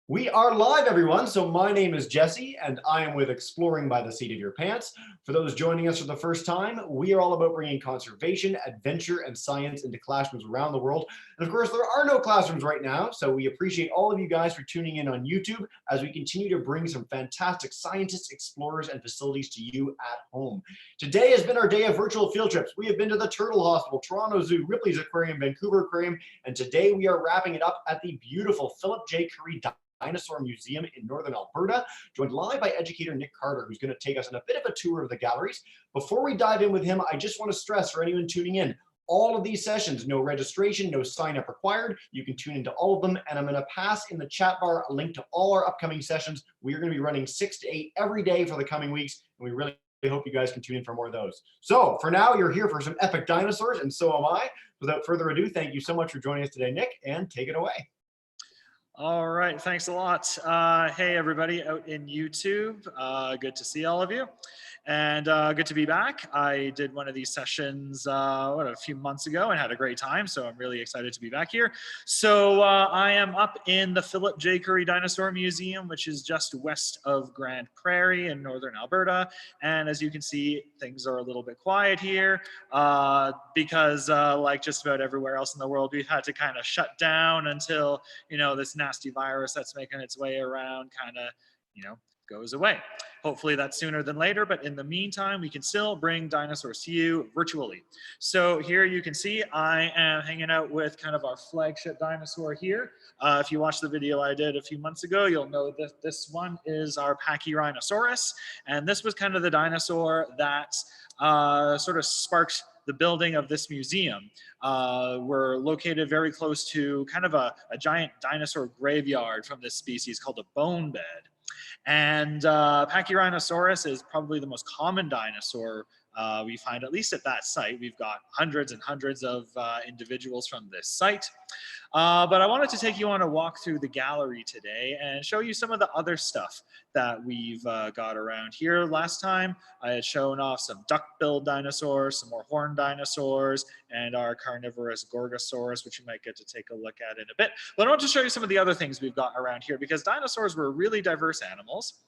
We are live, everyone. So my name is Jesse, and I am with Exploring by the Seat of Your Pants. For those joining us for the first time, we are all about bringing conservation, adventure, and science into classrooms around the world. And of course, there are no classrooms right now, so we appreciate all of you guys for tuning in on YouTube as we continue to bring some fantastic scientists, explorers, and facilities to you at home. Today has been our day of virtual field trips. We have been to the Turtle Hospital, Toronto Zoo, Ripley's Aquarium, Vancouver Aquarium, and today we are wrapping it up at the beautiful Philip J. Currie Dinosaur Museum in Northern Alberta, joined live by educator Nick Carter, who's going to take us on a bit of a tour of the galleries. Before we dive in with him, I just want to stress for anyone tuning in, all of these sessions, no registration, no sign up required. You can tune into all of them, and I'm going to pass in the chat bar a link to all our upcoming sessions. We are going to be running 6 to 8 every day for the coming weeks, and we really hope you guys can tune in for more of those. So for now, you're here for some epic dinosaurs, and so am I. Without further ado, thank you so much for joining us today, Nick, and take it away. All right, thanks a lot. Hey, everybody out in YouTube. Good to see all of you. And good to be back. I did one of these sessions a few months ago and had a great time, so I'm really excited to be back here. So I am up in the Philip J. Currie Dinosaur Museum, which is just west of Grand Prairie in northern Alberta. And as you can see, things are a little bit quiet here because like just about everywhere else in the world, we've had to kind of shut down until, this nasty virus that's making its way around kind of, goes away. Hopefully that's sooner than later, but in the meantime, we can still bring dinosaurs to you virtually. So here you can see I am hanging out with kind of our flagship dinosaur here. If you watched the video I did a few months ago, you'll know that this one is our Pachyrhinosaurus, and this was kind of the dinosaur that sort of sparked the building of this museum. We're located very close to kind of a giant dinosaur graveyard from this species called a bone bed. And Pachyrhinosaurus is probably the most common dinosaur we find, at least at that site. We've got hundreds and hundreds of individuals from this site. But I wanted to take you on a walk through the gallery today and show you some of the other stuff that we've got around here. Last time I had shown off some duck-billed dinosaurs, some more horned dinosaurs, and our carnivorous Gorgosaurus, which you might get to take a look at in a bit. But I want to show you some of the other things we've got around here, because dinosaurs were really diverse animals.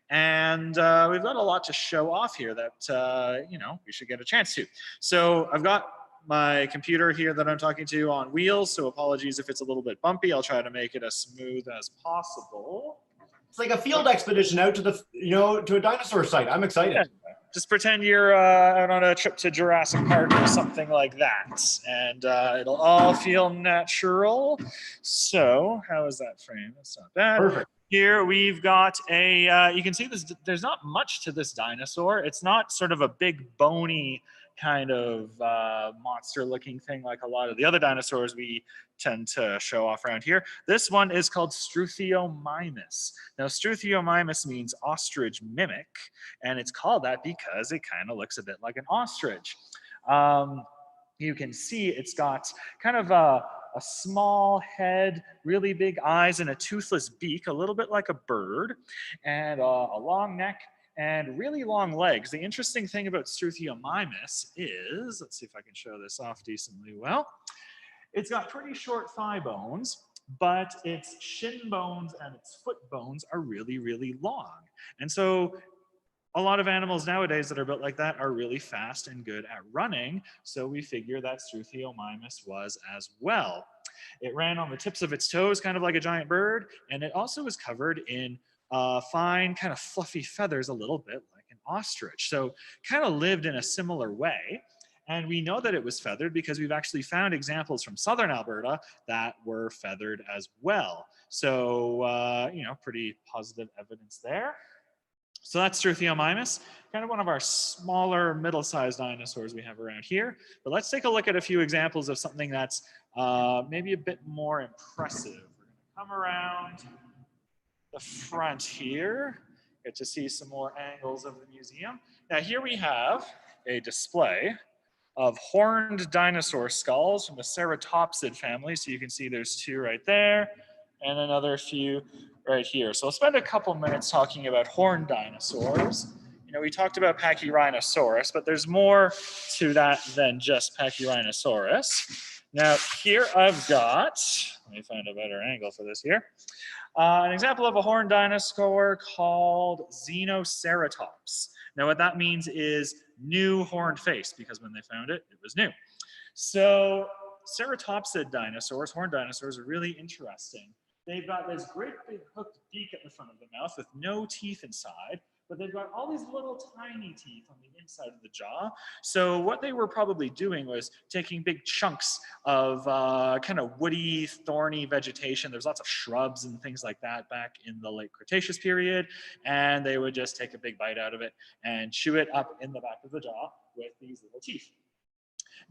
And we've got a lot to show off here that, we should get a chance to. So I've got my computer here that I'm talking to on wheels, so apologies if it's a little bit bumpy. I'll try to make it as smooth as possible. It's like a field expedition out to the, to a dinosaur site. I'm excited. Yeah. Just pretend you're out on a trip to Jurassic Park or something like that, and it'll all feel natural. So how is that frame? That's not bad. Perfect. Here we've got a, you can see this, there's not much to this dinosaur. It's not sort of a big bony kind of monster looking thing like a lot of the other dinosaurs we tend to show off around here. This one is called Struthiomimus. Now Struthiomimus means ostrich mimic, and it's called that because it kind of looks a bit like an ostrich. You can see it's got kind of a small head, really big eyes, and a toothless beak, a little bit like a bird, and a long neck, and really long legs. The interesting thing about Struthiomimus is, let's see if I can show this off decently well, it's got pretty short thigh bones, but its shin bones and its foot bones are really, really long. And so a lot of animals nowadays that are built like that are really fast and good at running, so we figure that Struthiomimus was as well. It ran on the tips of its toes, kind of like a giant bird, and it also was covered in fine, kind of fluffy feathers, a little bit like an ostrich. So kind of lived in a similar way. And we know that it was feathered because we've actually found examples from southern Alberta that were feathered as well. So, pretty positive evidence there. So that's Struthiomimus, kind of one of our smaller, middle-sized dinosaurs we have around here. But let's take a look at a few examples of something that's maybe a bit more impressive. We're going to come around the front here, get to see some more angles of the museum. Now here we have a display of horned dinosaur skulls from the ceratopsid family. So you can see there's two right there and another few right here. So I'll spend a couple minutes talking about horned dinosaurs. We talked about Pachyrhinosaurus, but there's more to that than just Pachyrhinosaurus. Now here I've got, let me find a better angle for this here. An example of a horned dinosaur called Xenoceratops. Now what that means is new horned face, because when they found it, it was new. So ceratopsid dinosaurs, horned dinosaurs, are really interesting. They've got this great big hooked beak at the front of the mouth with no teeth inside, but they've got all these little tiny teeth on the inside of the jaw. So what they were probably doing was taking big chunks of kind of woody, thorny vegetation. There's lots of shrubs and things like that back in the late Cretaceous period, and they would just take a big bite out of it and chew it up in the back of the jaw with these little teeth.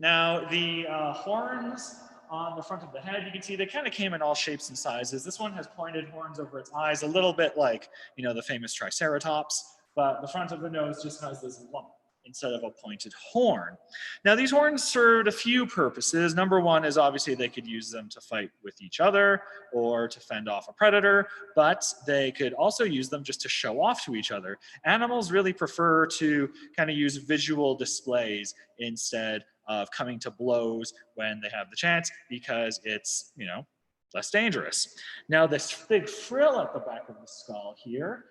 Now, the horns on the front of the head, you can see they kind of came in all shapes and sizes. This one has pointed horns over its eyes, a little bit like, you know, the famous Triceratops, but the front of the nose just has this lump instead of a pointed horn. Now, these horns served a few purposes. Number one is obviously they could use them to fight with each other or to fend off a predator, but they could also use them just to show off to each other. Animals really prefer to kind of use visual displays instead of coming to blows when they have the chance, because it's, you know, less dangerous. Now, this big frill at the back of the skull here,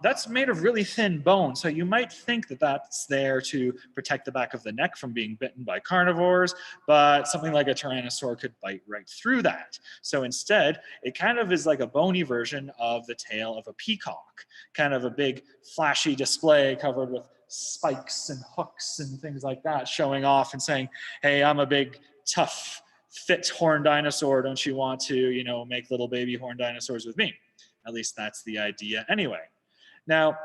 that's made of really thin bone. So you might think that that's there to protect the back of the neck from being bitten by carnivores, but something like a tyrannosaur could bite right through that. So instead, it kind of is like a bony version of the tail of a peacock, kind of a big flashy display covered with spikes and hooks and things like that, showing off and saying, hey, I'm a big, tough, fit horned dinosaur. Don't you want to, you know, make little baby horned dinosaurs with me? At least that's the idea anyway. Now,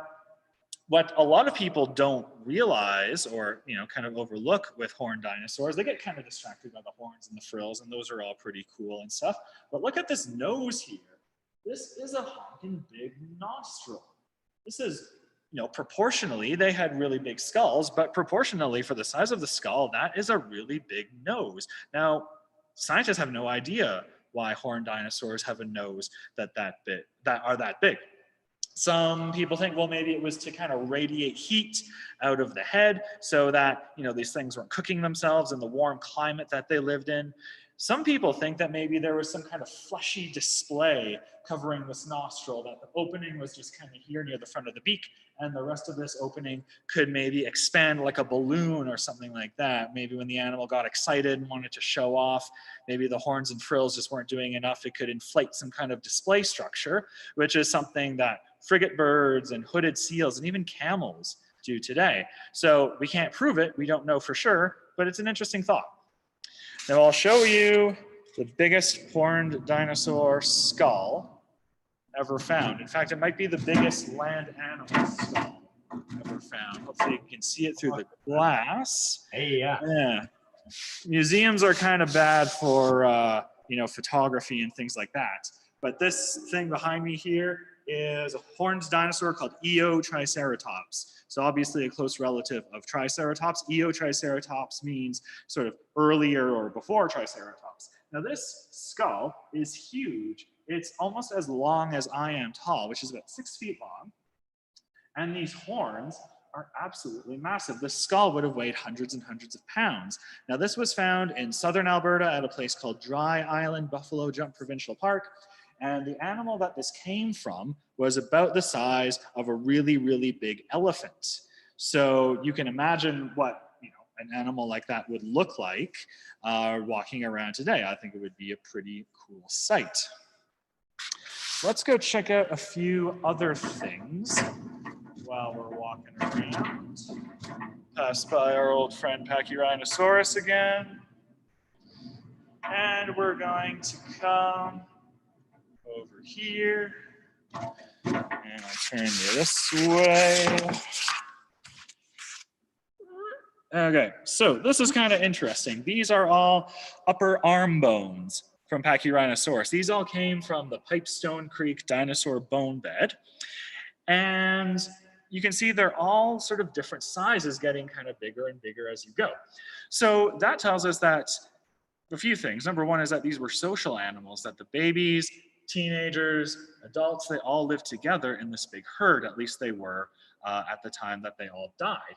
what a lot of people don't realize or, you know, kind of overlook with horned dinosaurs, they get kind of distracted by the horns and the frills, and those are all pretty cool and stuff. But look at this nose here. This is a honking big nostril. This is, you know, proportionally, they had really big skulls, but proportionally for the size of the skull, that is a really big nose. Now, scientists have no idea why horned dinosaurs have a nose that are that big. Some people think, well, maybe it was to kind of radiate heat out of the head so that, you know, these things weren't cooking themselves in the warm climate that they lived in. Some people think that maybe there was some kind of fleshy display covering this nostril, that the opening was just kind of here near the front of the beak, and the rest of this opening could maybe expand like a balloon or something like that. Maybe when the animal got excited and wanted to show off, maybe the horns and frills just weren't doing enough. It could inflate some kind of display structure, which is something that frigate birds and hooded seals and even camels do today. So we can't prove it, we don't know for sure, but it's an interesting thought. Now I'll show you the biggest horned dinosaur skull ever found. In fact, it might be the biggest land animal skull ever found. Hopefully you can see it through the glass. Hey, yeah. Yeah. Museums are kind of bad for you know, photography and things like that. But this thing behind me here is a horned dinosaur called Eotriceratops. So obviously a close relative of Triceratops. Eotriceratops means sort of earlier or before Triceratops. Now this skull is huge. It's almost as long as I am tall, which is about 6 feet long. And these horns are absolutely massive. The skull would have weighed hundreds and hundreds of pounds. Now this was found in southern Alberta at a place called Dry Island Buffalo Jump Provincial Park. And the animal that this came from was about the size of a really, really big elephant. So you can imagine what, you know, an animal like that would look like walking around today. I think it would be a pretty cool sight. Let's go check out a few other things while we're walking around. Pass by our old friend Pachyrhinosaurus again. And we're going to come over here, and I'll turn you this way. Okay, so this is kind of interesting. These are all upper arm bones from Pachyrhinosaurus. These all came from the Pipestone Creek dinosaur bone bed. And you can see they're all sort of different sizes, getting kind of bigger and bigger as you go. So that tells us that a few things. Number one is that these were social animals, that the babies, teenagers, adults, they all lived together in this big herd. At least they were at the time that they all died.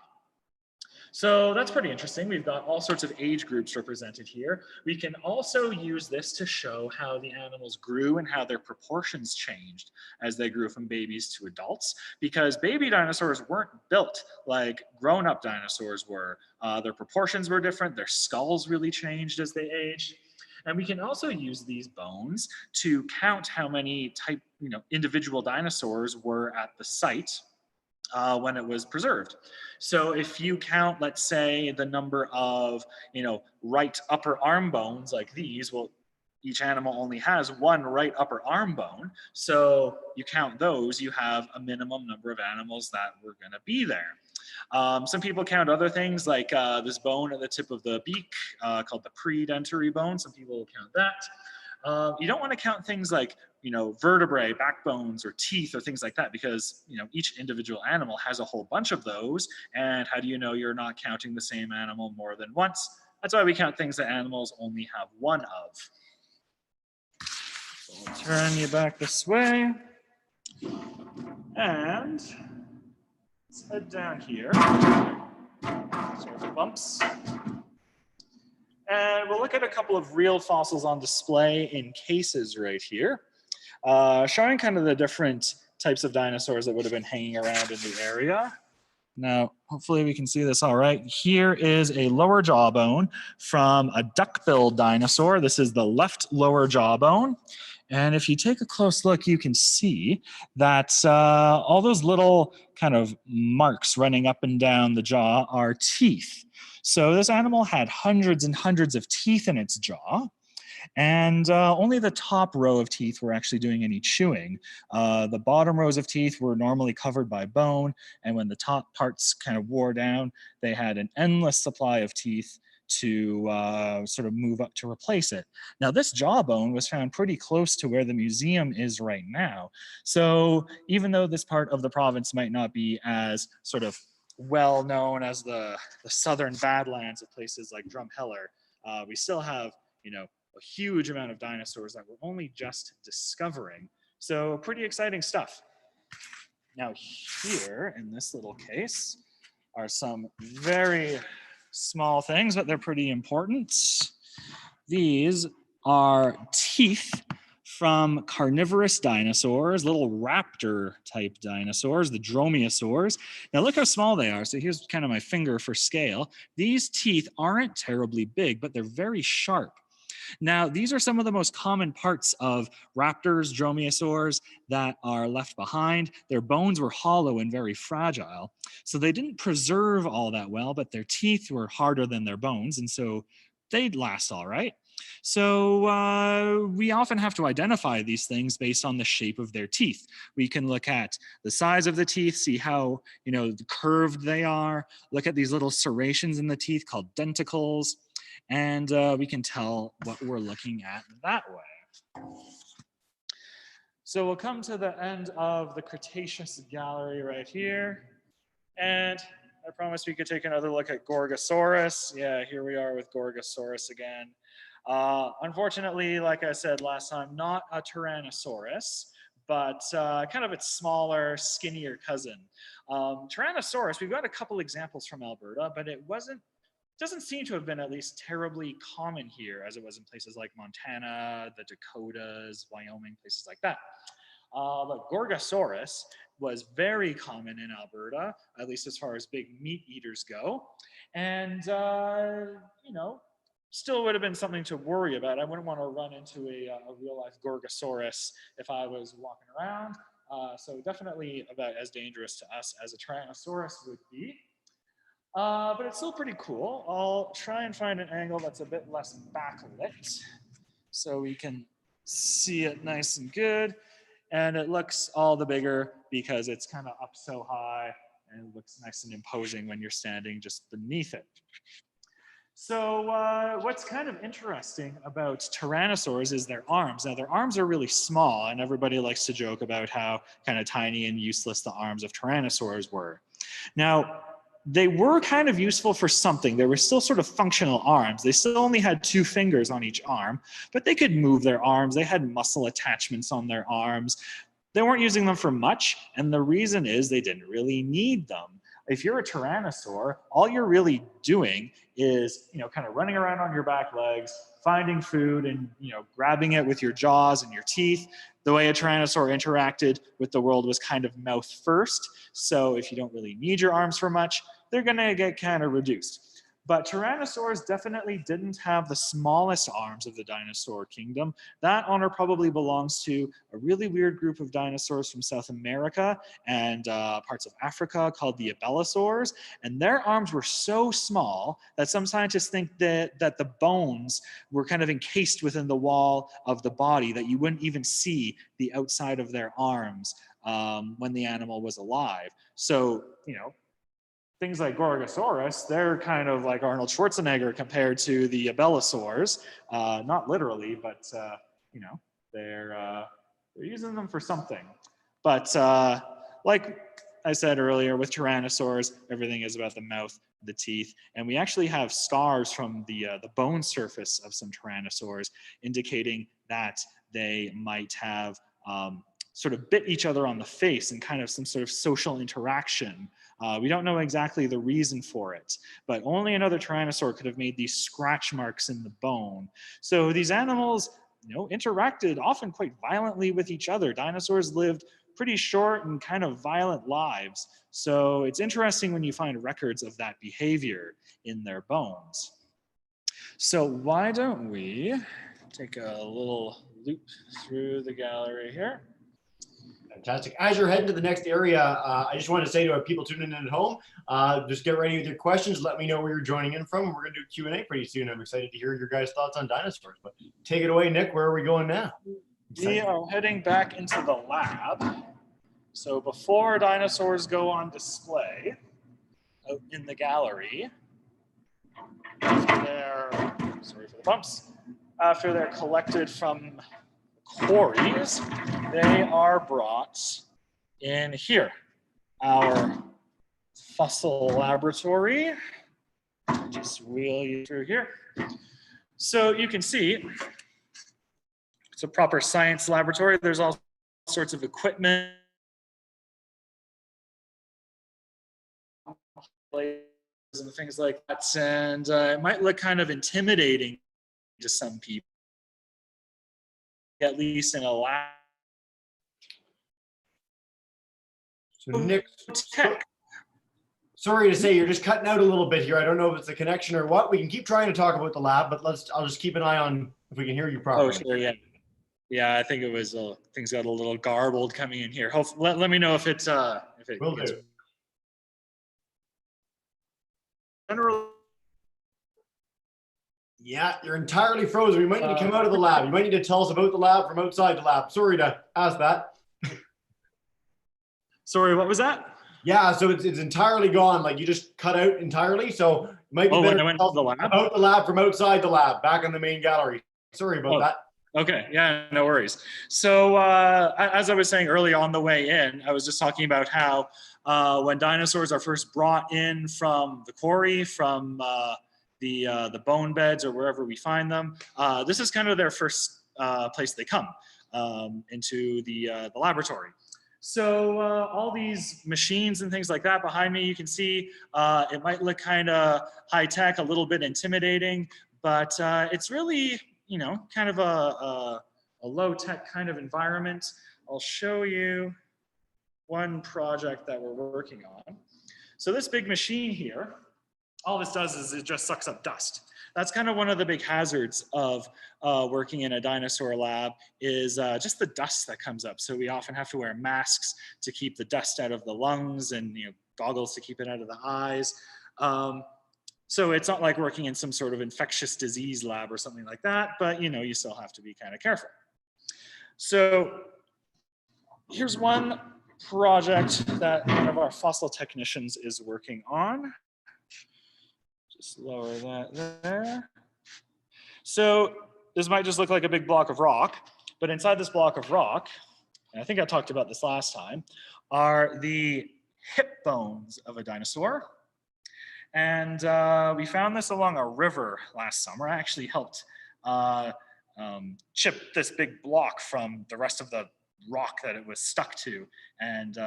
So that's pretty interesting. We've got all sorts of age groups represented here. We can also use this to show how the animals grew and how their proportions changed as they grew from babies to adults, because baby dinosaurs weren't built like grown-up dinosaurs were. Their proportions were different, their skulls really changed as they aged. And we can also use these bones to count how many individual dinosaurs were at the site when it was preserved. So if you count, let's say, the number of, right upper arm bones like these, well, each animal only has one right upper arm bone. So you count those, you have a minimum number of animals that were going to be there. Some people count other things like this bone at the tip of the beak called the predentary bone. Some people count that. You don't want to count things like vertebrae, backbones, or teeth, or things like that, because each individual animal has a whole bunch of those. And how do you know you're not counting the same animal more than once? That's why we count things that animals only have one of. So I'll turn you back this way. And let's head down here. Sorry for bumps. And we'll look at a couple of real fossils on display in cases right here, showing kind of the different types of dinosaurs that would have been hanging around in the area. Now, hopefully we can see this all right. Here is a lower jawbone from a duck-billed dinosaur. This is the left lower jawbone. And if you take a close look, you can see that all those little kind of marks running up and down the jaw are teeth. So this animal had hundreds and hundreds of teeth in its jaw. And only the top row of teeth were actually doing any chewing. The bottom rows of teeth were normally covered by bone, and when the top parts kind of wore down, they had an endless supply of teeth to sort of move up to replace it. Now, this jawbone was found pretty close to where the museum is right now. So even though this part of the province might not be as sort of well known as the southern Badlands of places like Drumheller, we still have, a huge amount of dinosaurs that we're only just discovering. So pretty exciting stuff. Now here in this little case are some very small things, but they're pretty important. These are teeth from carnivorous dinosaurs, little raptor type dinosaurs, the dromaeosaurs. Now look how small they are. So here's kind of my finger for scale. These teeth aren't terribly big, but they're very sharp. Now, these are some of the most common parts of raptors, dromaeosaurs that are left behind. Their bones were hollow and very fragile. So they didn't preserve all that well, but their teeth were harder than their bones, and so they'd last all right. So we often have to identify these things based on the shape of their teeth. We can look at the size of the teeth, see how curved they are, look at these little serrations in the teeth called denticles, and we can tell what we're looking at that way. So we'll come to the end of the Cretaceous gallery right here. And I promised we could take another look at Gorgosaurus. Yeah, here we are with Gorgosaurus again. Unfortunately, like I said last time, not a Tyrannosaurus, but kind of its smaller, skinnier cousin. Tyrannosaurus, we've got a couple examples from Alberta, but it doesn't seem to have been at least terribly common here as it was in places like Montana, the Dakotas, Wyoming, places like that. But Gorgosaurus was very common in Alberta, at least as far as big meat eaters go. And, still would have been something to worry about. I wouldn't want to run into a real life Gorgosaurus if I was walking around. So definitely about as dangerous to us as a Tyrannosaurus would be. But it's still pretty cool. I'll try and find an angle that's a bit less backlit so we can see it nice and good. And it looks all the bigger because it's kind of up so high and it looks nice and imposing when you're standing just beneath it. So what's kind of interesting about tyrannosaurs is their arms. Now their arms are really small, and everybody likes to joke about how kind of tiny and useless the arms of tyrannosaurs were. Now, they were kind of useful for something. They were still sort of functional arms. They still only had 2 fingers on each arm, but they could move their arms. They had muscle attachments on their arms. They weren't using them for much, and the reason is they didn't really need them. if you're a tyrannosaur, all you're really doing is, kind of running around on your back legs, finding food and, grabbing it with your jaws and your teeth. The way a tyrannosaur interacted with the world was kind of mouth first. So if you don't really need your arms for much, they're going to get kind of reduced. But tyrannosaurs definitely didn't have the smallest arms of the dinosaur kingdom. That honor probably belongs to a really weird group of dinosaurs from South America and parts of Africa called the abelisaurs. And their arms were so small that some scientists think that the bones were kind of encased within the wall of the body, that you wouldn't even see the outside of their arms when the animal was alive. So, things like Gorgosaurus, they're kind of like Arnold Schwarzenegger compared to the abelisaurs. Not literally, but they're using them for something. But like I said earlier, with tyrannosaurs, everything is about the mouth, the teeth, and we actually have scars from the bone surface of some tyrannosaurs, indicating that they might have sort of bit each other on the face and kind of some sort of social interaction. We don't know exactly the reason for it, but only another tyrannosaur could have made these scratch marks in the bone. So these animals, interacted often quite violently with each other. Dinosaurs lived pretty short and kind of violent lives. So it's interesting when you find records of that behavior in their bones. So why don't we take a little loop through the gallery here. Fantastic. As you're heading to the next area, I just wanted to say to our people tuning in at home, just get ready with your questions. Let me know where you're joining in from. We're going to do Q&A pretty soon. I'm excited to hear your guys' thoughts on dinosaurs. But take it away, Nick. Where are we going now? We are heading back into the lab. So before dinosaurs go on display out in the gallery, sorry for the bumps, after they're collected from quarries, they are brought in here, our fossil laboratory. Just wheel you through here. So you can see it's a proper science laboratory. There's all sorts of equipment and things like that. And it might look kind of intimidating to some people, at least in a lab. So Nick, sorry to say, you're just cutting out a little bit here. I don't know if it's the connection or what. We can keep trying to talk about the lab, but I'll just keep an eye on if we can hear you properly. Oh, sure, yeah. Yeah, I think it was, things got a little garbled coming in here. Let me know if it Will do. Generally, yeah, you're entirely frozen. We might need to come out of the lab. You might need to tell us about the lab from outside the lab. Sorry to ask that. Sorry, what was that? Yeah, so it's entirely gone. Like you just cut out entirely. So it might be better when I went to the lab? about the lab from outside the lab, back in the main gallery. Sorry about that. Okay, yeah, no worries. So as I was saying early on the way in, I was just talking about how when dinosaurs are first brought in from the quarry, from the bone beds or wherever we find them, this is kind of their first place they come into the laboratory. So all these machines and things like that behind me, you can see it might look kind of high tech, a little bit intimidating, but it's really, kind of a low tech kind of environment. I'll show you one project that we're working on. So this big machine here, all this does is it just sucks up dust. That's kind of one of the big hazards of working in a dinosaur lab is just the dust that comes up. So we often have to wear masks to keep the dust out of the lungs and goggles to keep it out of the eyes. So it's not like working in some sort of infectious disease lab or something like that, but you still have to be kind of careful. So here's one project that one of our fossil technicians is working on. Just lower that there. So this might just look like a big block of rock, but inside this block of rock, and I think I talked about this last time, are the hip bones of a dinosaur. And we found this along a river last summer. I actually helped chip this big block from the rest of the rock that it was stuck to. And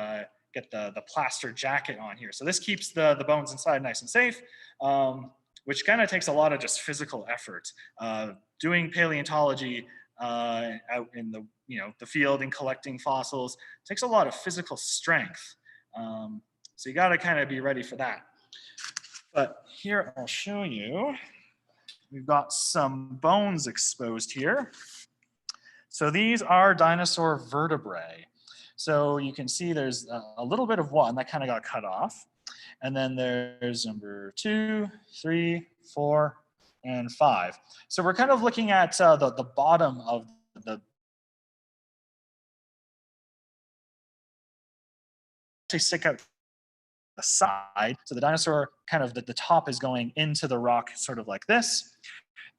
get the plaster jacket on here. So this keeps the bones inside nice and safe, which kind of takes a lot of just physical effort. Doing paleontology out in the field and collecting fossils takes a lot of physical strength. So you got to kind of be ready for that. But here I'll show you. We've got some bones exposed here. So these are dinosaur vertebrae. So you can see there's a little bit of one that kind of got cut off. And then there's number 2, 3, 4, and 5. So we're kind of looking at the bottom of the to stick out the side. So the dinosaur kind of the top is going into the rock sort of like this.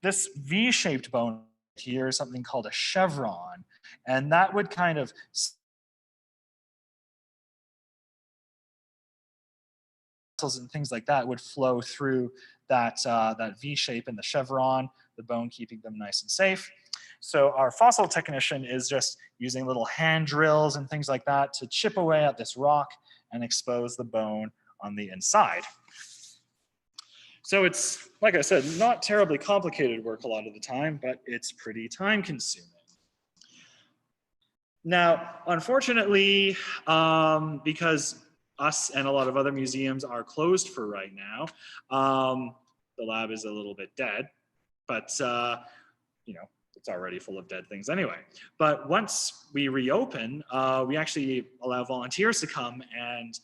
This V-shaped bone here is something called a chevron. And that would kind of and things like that would flow through that V shape in the chevron, the bone keeping them nice and safe. So our fossil technician is just using little hand drills and things like that to chip away at this rock and expose the bone on the inside. So it's, like I said, not terribly complicated work a lot of the time, but it's pretty time consuming. Now, unfortunately, because us and a lot of other museums are closed for right now, the lab is a little bit dead, but it's already full of dead things anyway. But once we reopen, we actually allow volunteers to come and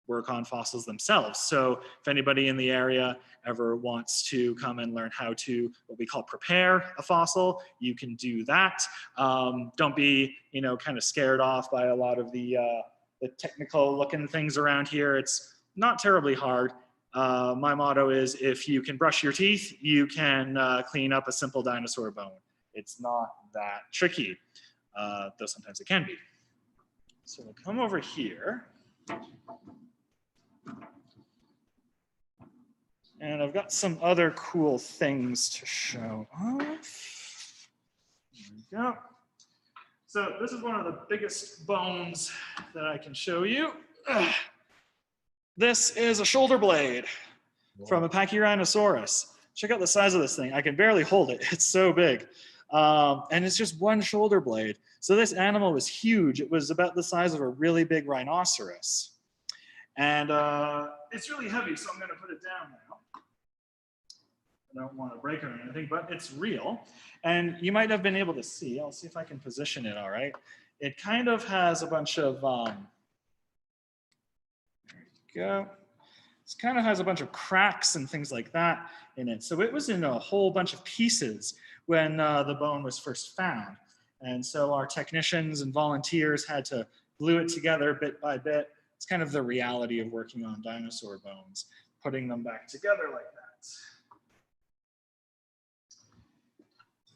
work on fossils themselves. So if anybody in the area ever wants to come and learn how to, what we call prepare a fossil, you can do that. Don't be, kind of scared off by a lot of the technical looking things around here. It's not terribly hard. My motto is, if you can brush your teeth, you can clean up a simple dinosaur bone. It's not that tricky, though sometimes it can be. So we'll come over here. And I've got some other cool things to show off. There we go. So this is one of the biggest bones that I can show you. This is a shoulder blade from a Pachyrhinosaurus. Check out the size of this thing. I can barely hold it. It's so big. And it's just one shoulder blade. So this animal was huge. It was about the size of a really big rhinoceros. And it's really heavy, so I'm going to put it down now. I don't want to break it or anything, but it's real. And you might have been able to see, I'll see if I can position it all right. It kind of has a bunch of, there you go. It kind of has a bunch of cracks and things like that in it. So it was in a whole bunch of pieces when the bone was first found. And so our technicians and volunteers had to glue it together bit by bit. It's kind of the reality of working on dinosaur bones, putting them back together like that.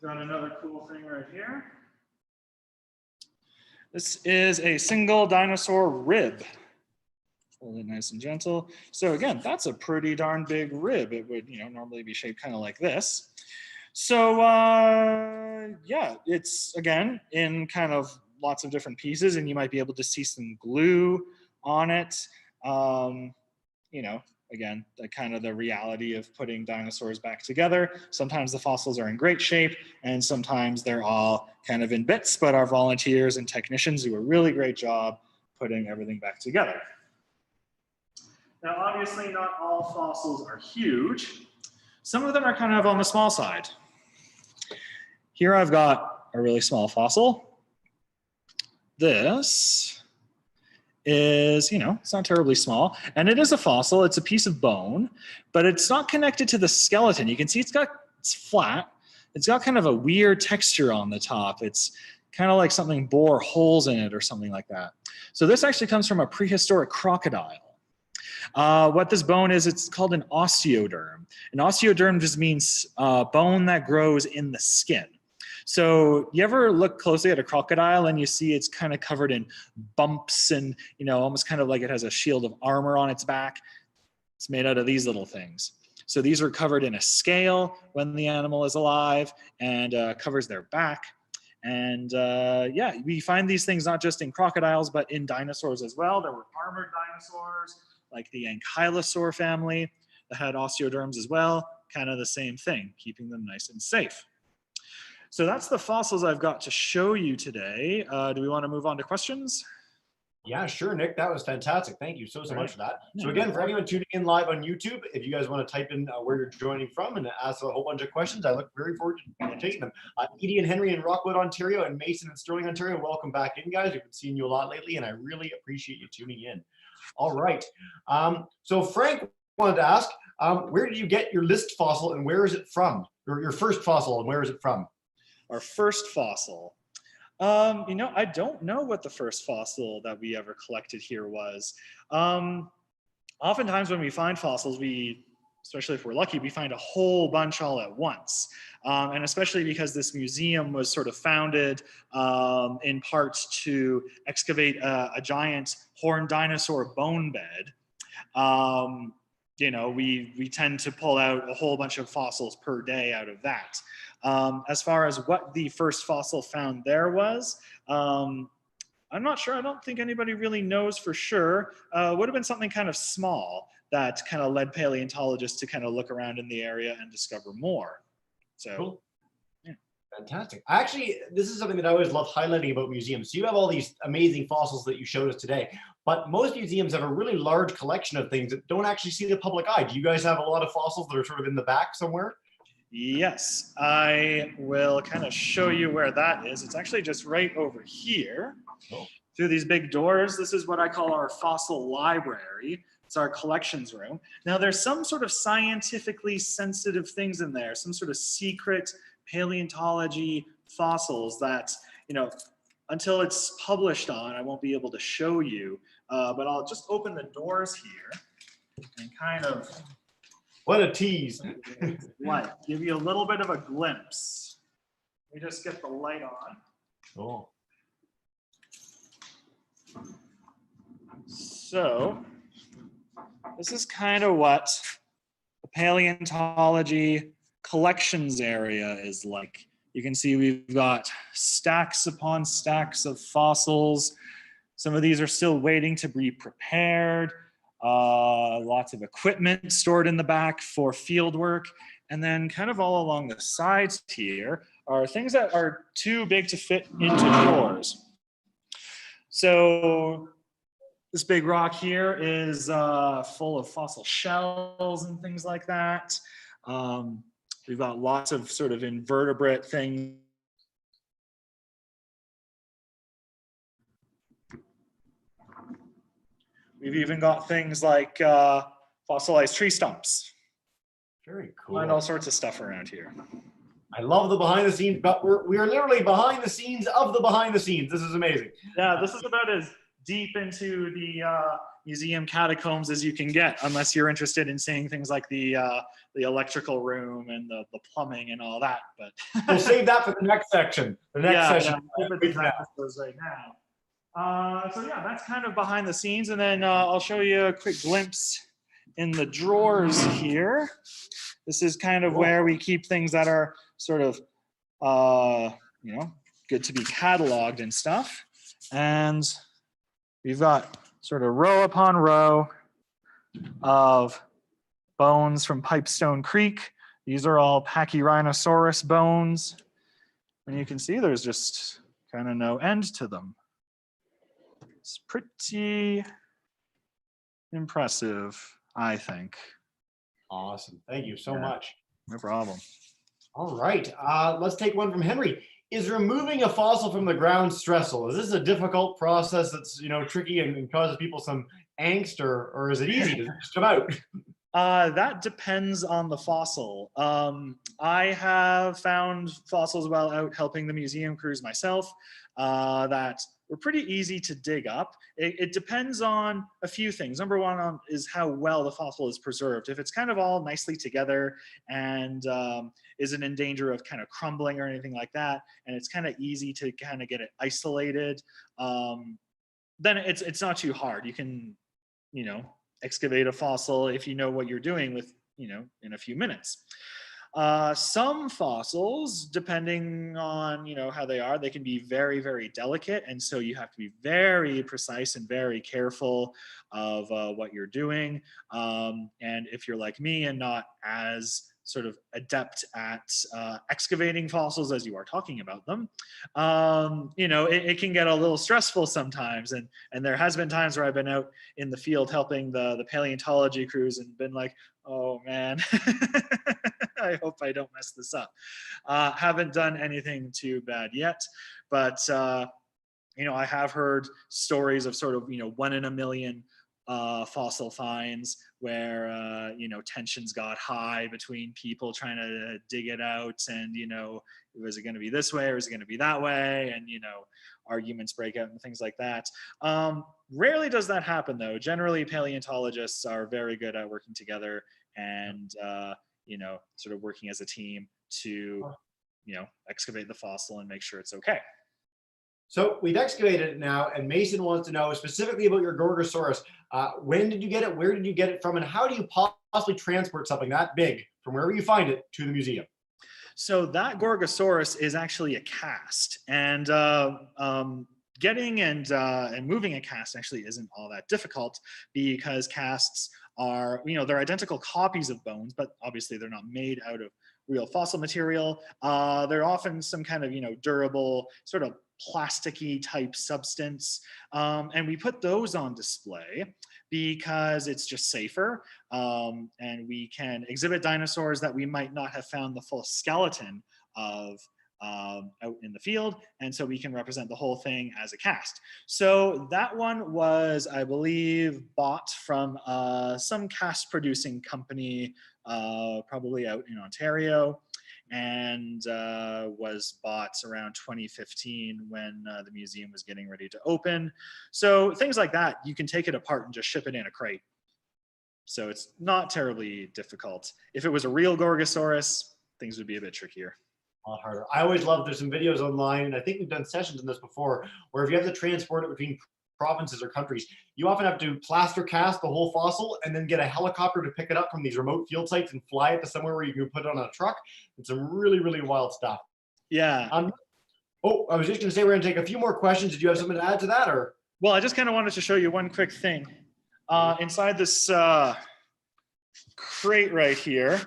Got another cool thing right here. This is a single dinosaur rib. Hold it nice and gentle. So again, that's a pretty darn big rib. It would, normally be shaped kind of like this. So yeah, it's again in kind of lots of different pieces, and you might be able to see some glue on it. Again, kind of the reality of putting dinosaurs back together. Sometimes the fossils are in great shape, and sometimes they're all kind of in bits, but our volunteers and technicians do a really great job putting everything back together. Now, obviously, not all fossils are huge. Some of them are kind of on the small side. Here I've got a really small fossil. This is, it's not terribly small, and it is a fossil. It's a piece of bone, but it's not connected to the skeleton. You can see it's flat. It's got kind of a weird texture on the top. It's kind of like something bore holes in it or something like that. So this actually comes from a prehistoric crocodile. What this bone is, it's called an osteoderm. An osteoderm just means bone that grows in the skin. So you ever look closely at a crocodile and you see it's kind of covered in bumps and, almost kind of like it has a shield of armor on its back? It's made out of these little things. So these are covered in a scale when the animal is alive, and covers their back. And yeah, we find these things not just in crocodiles, but in dinosaurs as well. There were armored dinosaurs, like the Ankylosaur family, that had osteoderms as well. Kind of the same thing, keeping them nice and safe. So that's the fossils I've got to show you today. Do we want to move on to questions? Yeah, sure, Nick. That was fantastic. Thank you so much for that. So Yeah, again, for anyone tuning in live on YouTube, if you guys want to type in where you're joining from and ask a whole bunch of questions, I look very forward to taking them. Edie and Henry in Rockwood, Ontario, and Mason in Sterling, Ontario, welcome back in, guys. We've been seeing you a lot lately, and I really appreciate you tuning in. All right. So Frank wanted to ask, where did you get your list fossil, and where is it from? Your first fossil, and where is it from? Our first fossil. You know, I don't know what the first fossil that we ever collected here was. Oftentimes when we find fossils, especially if we're lucky, we find a whole bunch all at once. And especially because this museum was sort of founded in part to excavate a giant horned dinosaur bone bed. You know, we tend to pull out a whole bunch of fossils per day out of that. As far as what the first fossil found there was, I'm not sure. I don't think anybody really knows for sure. Would have been something kind of small that kind of led paleontologists to kind of look around in the area and discover more. So, cool. Yeah. Fantastic. Actually, this is something that I always love highlighting about museums. So you have all these amazing fossils that you showed us today, but most museums have a really large collection of things that don't actually see the public eye. Do you guys have a lot of fossils that are sort of in the back somewhere? Yes, I will kind of show you where that is. It's actually just right over here. Oh. Through these big doors. This is what I call our fossil library. It's our collections room. Now there's some sort of scientifically sensitive things in there, some sort of secret paleontology fossils that, you know, until it's published on, I won't be able to show you, but I'll just open the doors here and kind of, what a tease. like, give you a little bit of a glimpse. Let me just get the light on. Oh. So this is kind of what the paleontology collections area is like. You can see we've got stacks upon stacks of fossils. Some of these are still waiting to be prepared. Lots of equipment stored in the back for field work. And then kind of all along the sides here are things that are too big to fit into drawers. So this big rock here is full of fossil shells and things like that. We've got lots of sort of invertebrate things. We've even got things like fossilized tree stumps. Very cool. And all sorts of stuff around here. I love the behind the scenes, but we are literally behind the scenes of the behind the scenes. This is amazing. Yeah, this is about as deep into the museum catacombs as you can get, unless you're interested in seeing things like the electrical room and the plumbing and all that. But we'll save that for the next section. The next session. Right now. So yeah, that's kind of behind the scenes, and then I'll show you a quick glimpse in the drawers here. This is kind of where we keep things that are sort of, you know, good to be cataloged and stuff. And we've got sort of row upon row of bones from Pipestone Creek. These are all Pachyrhinosaurus bones. And you can see there's just kind of no end to them. It's pretty impressive, I think. Awesome. Thank you so much. No problem. All right. Let's take one from Henry. Is removing a fossil from the ground stressful? Is this a difficult process that's, you know, tricky and causes people some angst, or is it easy to just come out? That depends on the fossil. I have found fossils while out helping the museum crews myself that were pretty easy to dig up. It depends on a few things. Number one is how well the fossil is preserved. If it's kind of all nicely together and isn't in danger of kind of crumbling or anything like that, and it's kind of easy to kind of get it isolated, then it's not too hard. You can, you know, excavate a fossil if you know what you're doing with, you know, in a few minutes. Some fossils, depending on how they are, they can be very, very delicate, and so you have to be very precise and very careful of what you're doing. And if you're like me and not as sort of adept at excavating fossils as you are talking about them, it can get a little stressful sometimes. And there has been times where I've been out in the field helping the paleontology crews and been like, oh man, I hope I don't mess this up. Haven't done anything too bad yet, but I have heard stories of sort of 1 in a million fossil finds where tensions got high between people trying to dig it out, and was it going to be this way or is it going to be that way, and arguments break out and things like that. Rarely does that happen though. Generally, paleontologists are very good at working together and sort of working as a team to excavate the fossil and make sure it's okay. So we've excavated it now, and Mason wants to know specifically about your Gorgosaurus. When did you get it? Where did you get it from? And how do you possibly transport something that big from wherever you find it to the museum? So that Gorgosaurus is actually a cast, and getting and moving a cast actually isn't all that difficult, because casts are, they're identical copies of bones, but obviously they're not made out of real fossil material. They're often some kind of, durable, sort of plasticky type substance. And we put those on display because it's just safer. And we can exhibit dinosaurs that we might not have found the full skeleton of out in the field. And so we can represent the whole thing as a cast. So that one was, I believe, bought from some cast producing company, probably out in Ontario, and was bought around 2015 when the museum was getting ready to open. So things like that, you can take it apart and just ship it in a crate. So it's not terribly difficult. If it was a real Gorgosaurus, things would be a bit trickier. A lot harder. I always love, there's some videos online, and I think we've done sessions on this before, where if you have to transport it between provinces or countries, you often have to plaster cast the whole fossil and then get a helicopter to pick it up from these remote field sites and fly it to somewhere where you can put it on a truck. It's some really, really wild stuff. Yeah. Oh, I was just going to say, we're going to take a few more questions. Did you have something to add to that, or? Well, I just kind of wanted to show you one quick thing. Inside this crate right here,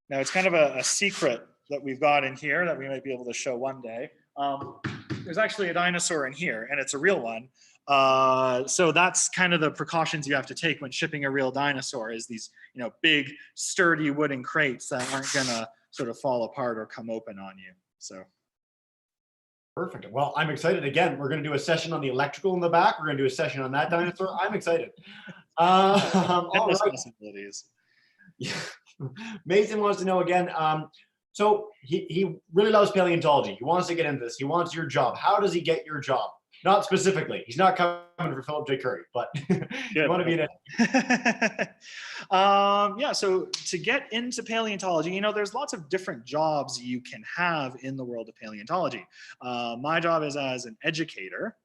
now it's kind of a secret that we've got in here that we might be able to show one day. There's actually a dinosaur in here, and it's a real one. So that's kind of the precautions you have to take when shipping a real dinosaur, is these big sturdy wooden crates that aren't gonna sort of fall apart or come open on you. So perfect. Well, I'm excited. Again, we're going to do a session on the electrical in the back. We're going to do a session on that dinosaur. I'm excited. All right. Possibilities. Yeah. Mason wants to know again. So he really loves paleontology. He wants to get into this. He wants your job. How does he get your job? Not specifically. He's not coming for Philip J. Currie, but you want to be in it. Yeah, so to get into paleontology, there's lots of different jobs you can have in the world of paleontology. My job is as an educator.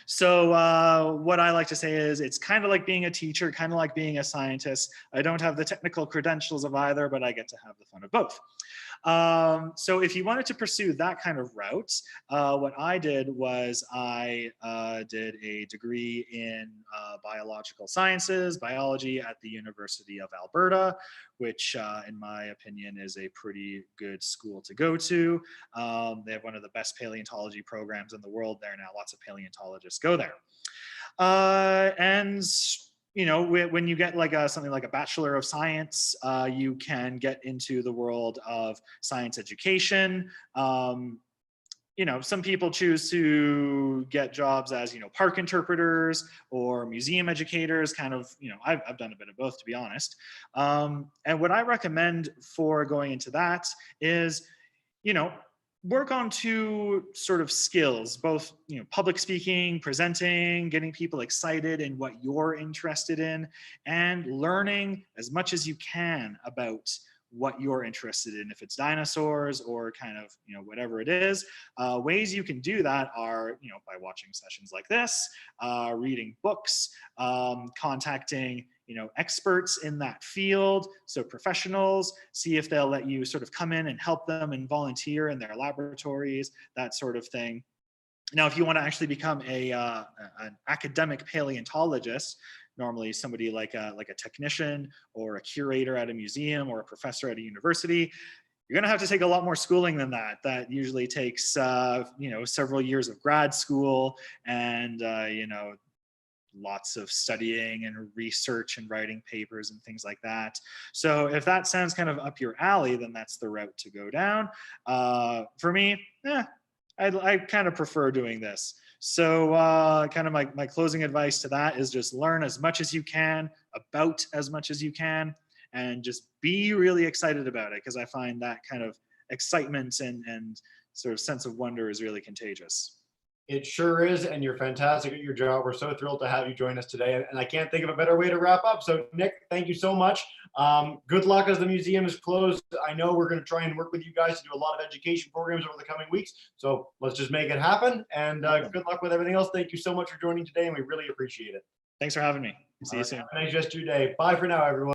So what I like to say is it's kind of like being a teacher, kind of like being a scientist. I don't have the technical credentials of either, but I get to have the fun of both. So if you wanted to pursue that kind of route, what I did was I did a degree in biological sciences, biology at the University of Alberta, which in my opinion is a pretty good school to go to. They have one of the best paleontology programs in the world there now. Lots of paleontologists go there. And when you get like something like a Bachelor of Science, you can get into the world of science education. Some people choose to get jobs as, park interpreters or museum educators, kind of, I've done a bit of both, to be honest. And what I recommend for going into that is, work on two sort of skills, both, public speaking, presenting, getting people excited in what you're interested in, and learning as much as you can about what you're interested in, if it's dinosaurs or kind of, whatever it is. Ways you can do that are, by watching sessions like this, reading books, contacting, experts in that field, so professionals, see if they'll let you sort of come in and help them and volunteer in their laboratories, that sort of thing. Now, if you want to actually become an academic paleontologist, normally somebody like a technician or a curator at a museum or a professor at a university, you're going to have to take a lot more schooling than that. That usually takes, several years of grad school and, lots of studying and research and writing papers and things like that. So if that sounds kind of up your alley, then that's the route to go down. For me, I kind of prefer doing this. So kind of my closing advice to that is just learn as much as you can, about as much as you can, and just be really excited about it, because I find that kind of excitement and sort of sense of wonder is really contagious. It sure is, and you're fantastic at your job. We're so thrilled to have you join us today, and I can't think of a better way to wrap up. So, Nick, thank you so much. Good luck as the museum is closed. I know we're going to try and work with you guys to do a lot of education programs over the coming weeks. So let's just make it happen, and good luck with everything else. Thank you so much for joining today, and we really appreciate it. Thanks for having me. See you soon. Have a nice rest of your day. Bye for now, everyone.